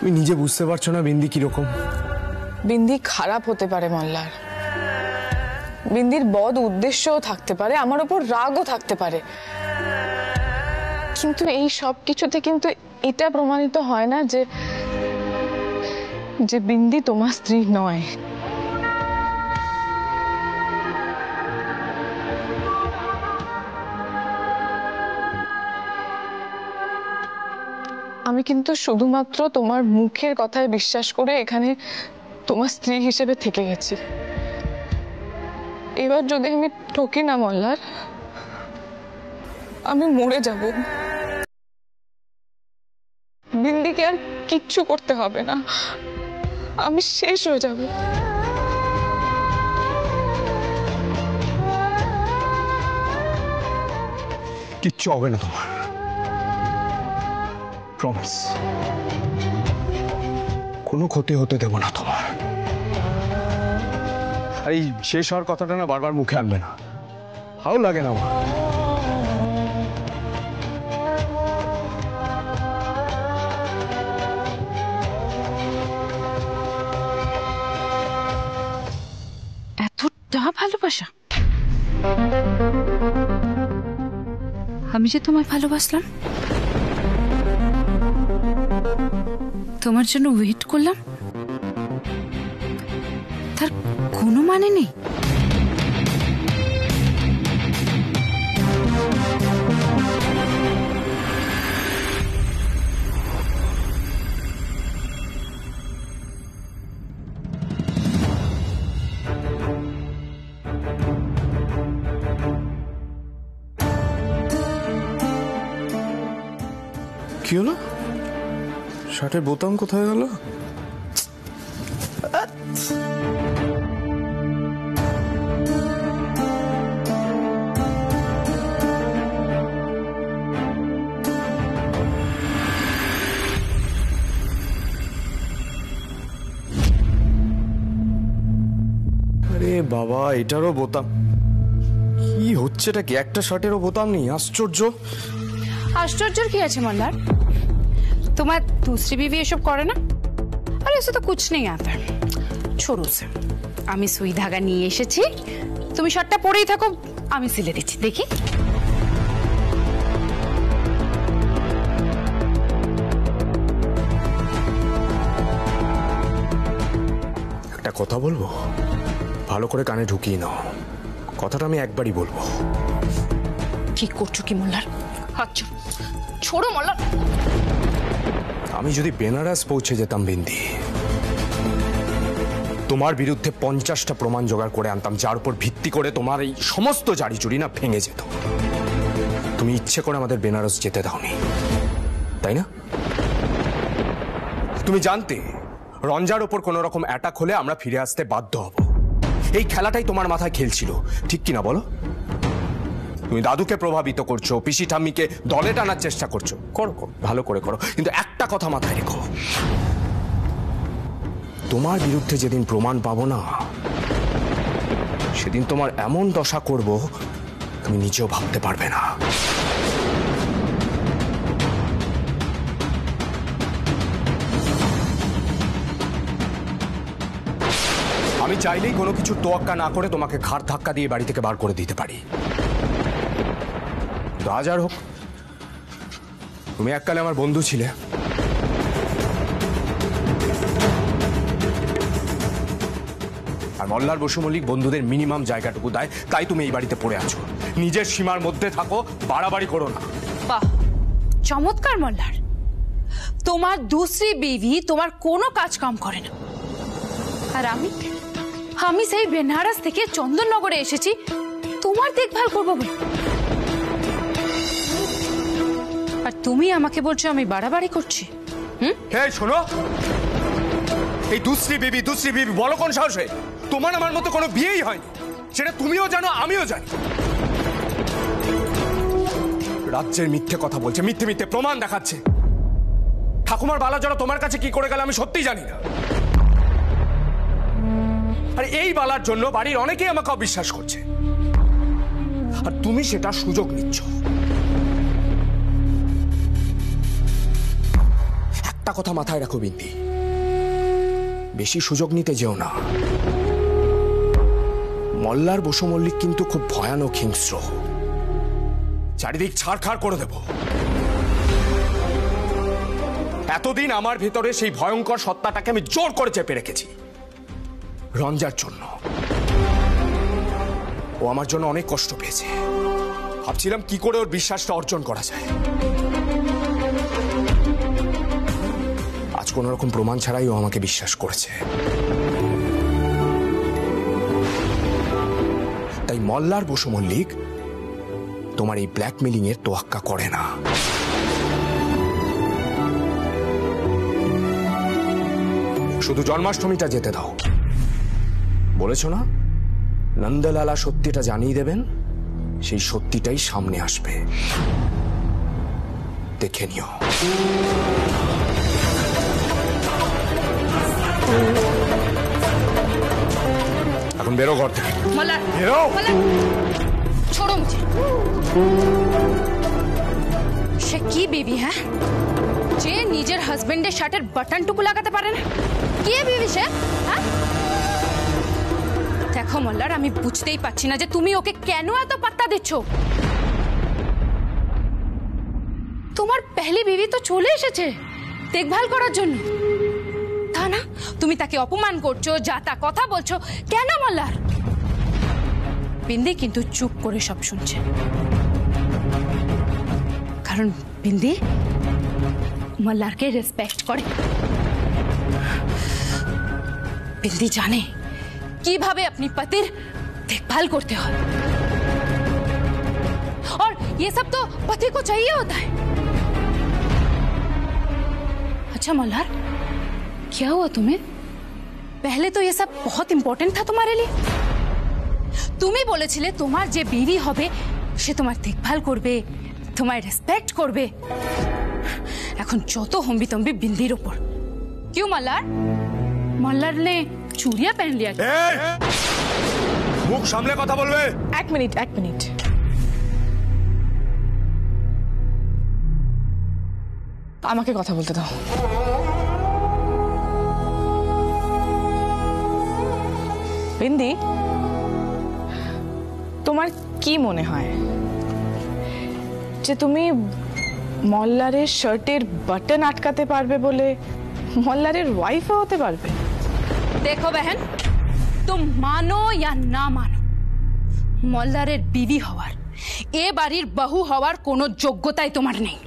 তুমি নিজে বুঝতে পারছো না বিন্দি কিরকম? বিন্দি খারাপ হতে পারে মল্লার, বিন্দির বদ উদ্দেশ্যও থাকতে পারে, আমার উপর রাগও থাকতে পারে, কিন্তু এই সব কিছুতে কিন্তু এটা প্রমাণিত হয় না যে যে বিন্দি তোমার স্ত্রী নয়। আমি কিন্তু শুধুমাত্র তোমার মুখের কথায় বিশ্বাস করে এখানে তোমার স্ত্রী হিসেবে থেকে গেছি। এবার যদি আমি ঠকি না মল্লার, আমি মরে যাব। বিন্দিকে আর কিচ্ছু করতে হবে না, আমি শেষ হয়ে যাব। কিচ্ছু হবে না তোমার, প্রমিস। কোনো ক্ষতি হতে দেব না তোমার। আর এই শেষ হওয়ার কথাটা না বারবার মুখে আনবে না, ভালো লাগে না আমার। এতটা ভালোবাসা? আমি যে তোমায় ভালোবাসলাম, তোমার জন্য ওয়েট করলাম, তার কোনো মানে নেই। কি হলো? শার্টের বোতাম কোথায় গেল? আরে বাবা, এটারও বোতাম? কি হচ্ছেটা কি? একটা শার্টেরও বোতাম নেই, আশ্চর্য। आश्चर्य की আছে मल्हार? तुम्हारी दूसरी बीवी ये सब करे ना? अरे ऐसे तो कुछ नहीं आता, छोड़ो उसे। আমি সুই ধাগা নিয়ে এসেছি, তুমি শার্টটা পরেই থাকো, আমি সিলে দিচ্ছি, দেখি। একটা কথা বলবো, ভালো করে কানে ঢুকিয়ে নাও। কথাটা আমি একবারই বলবো। কি করছো কি মল্লার? আচ্ছা ছোড়ো মল্লার। আমি যদি বেনারস পৌঁছে যেতাম বিন্দি, তোমার বিরুদ্ধে 50টা প্রমাণ জোগাড় করে আনতাম, যার উপর ভিত্তি করে তোমার এই সমস্ত জারি চুরি না ভেঙে যেত। তুমি ইচ্ছে করে আমাদের বেনারস যেতে দাওনি, তাই না? তুমি জানতে রঞ্জার ওপর কোন রকম অ্যাটাক হলে আমরা ফিরে আসতে বাধ্য হব। এই খেলাটাই তোমার মাথায় খেলছিল, ঠিক কিনা বলো? তুমি দাদুকে প্রভাবিত করছো, পিসি ঠাম্মিকে দলে টানার চেষ্টা করছো। করো, ভালো করে করো, কিন্তু একটা কথা মাথায় রেখো, তোমার বিরুদ্ধে যেদিন প্রমাণ পাবো না, সেদিন তোমার এমন দশা করব তুমি নিজেও ভাবতে পারবে না। আমি চাইলেই কোনো কিছু তোয়াক্কা না করে তোমাকে ঘাড় ধাক্কা দিয়ে বাড়ি থেকে বার করে দিতে পারি। আজ আর হোক, তুমি এককালে আমার বন্ধু ছিলে। আর মল্লার বসু মল্লিক বন্ধুদের মিনিমাম জায়গাটুকু দেয়, তাই তুমি এই বাড়িতে পড়ে আছো। নিজের সীমার মধ্যে থাকো, বাড়াবাড়ি করো না। বাহ, চমৎকার মল্লার। তোমার दूसरी बीवी তোমার কোনো কাজ কাম করে না, আর আমি সেই বেনারস থেকে চন্দননগরে এসেছি তোমার দেখভাল করবো বলে, আর তুমি আমাকে বলছো আমি বাড়াবাড়ি করছি। হে শোনো, এই दूसरी बीवी বলো কোন সাহসে? তোমার আমার মতো কোনো বিয়েই হয়নি, সেটা তুমিও জানো, আমিও জানি। রাজ্যের মিথ্যে কথা বলছে, মিথ্যে মিথ্যে প্রমাণ দেখাচ্ছে। ঠাকুমার বালাজড়া তোমার কাছে কি করে গেল আমি সত্যিই জানি না। আর এই বালার জন্য বাড়ির অনেকেই আমাকে অবিশ্বাস করছে, আর তুমি সেটা সুযোগ নিচ্ছ। একটা একটা কথা মাথায় রাখো বিন্দি, বেশি সুযোগ নিতে যেও না। মল্লার বসু মল্লিক কিন্তু খুব ভয়ানক হিংস্র, চারিদিক ছাড়খাড় করে দেব। এতদিন আমার ভিতরে সেই ভয়ঙ্কর সত্তাটাকে আমি জোর করে চেপে রেখেছি রঞ্জার জন্য। ও আমার জন্য অনেক কষ্ট পেয়েছে, ভাবছিলাম কি করে ওর বিশ্বাসটা অর্জন করা যায়। আজ কোন রকম প্রমাণ ছাড়াই ও আমাকে বিশ্বাস করেছে। তাই মল্লার বসু মল্লিক তোমার এই ব্ল্যাকমেলিং এর তোয়াক্কা করে না। শুধু জন্মাষ্টমীটা যেতে দাও। বলেছ না নন্দলালা সত্যিটা জানিয়ে দেবেন, সেই সত্যিটাই সামনে আসবে, দেখে নিও। এখন বেরো ঘর থেকে। মল্লার, বেরো। মল্লার, छोड़ो मुझे। সে কি বিবি হ্যাঁ, যে নিজের হাজবেন্ডের শার্টের বাটনটুকু লাগাতে পারে না? কে বিবি সে? হ্যাঁ দেখো মল্লার, আমি বুঝতেই পারছি না যে তুমি ওকে কেন এত পাত্তা দিচ্ছ। তোমার পেহলি বিবি তো চলে এসেছে দেখভাল করার জন্য, তা না তুমি তাকে অপমান করছো, যা তা কথা বলছো কেন মল্লার? বিন্দি কিন্তু চুপ করে সব শুনছে, কারণ বিন্দি মল্লারকে রেসপেক্ট করে। বিন্দি জানে কিভাবে अपनी पतिर देखभाल करते हैं, और ये सब तो पति को चाहिए होता है। अच्छा मल्हार, क्या हुआ तुम्हें? पहले तो ये सब बहुत इंपॉर्टेंट था तुम्हारे लिए। তুমি বলেছিলে তোমার যে বিবি হবে সে তোমার দেখভাল করবে, তোমায় রেসপেক্ট করবে। এখন যত হম্বিতম্বি বিন্দির উপর। क्यों मल्हार? मल्हार ने चूड़ियां पहन लिया? মুখ সামলে কথা বলবে। এক মিনিট। আমাকে কথা বলতে দাও। বিন্দি, তোমার কি মনে হয় যে তুমি মল্লারের শার্টের বাটন আটকাতে পারবে বলে মল্লারের ওয়াইফও হতে পারবে? देखो बहन, तुम मानो या ना मानो, মল্লারের বিবি হওয়ার, এ বাড়ির বহু হওয়ার কোনো যোগ্যতাই তোমার নেই।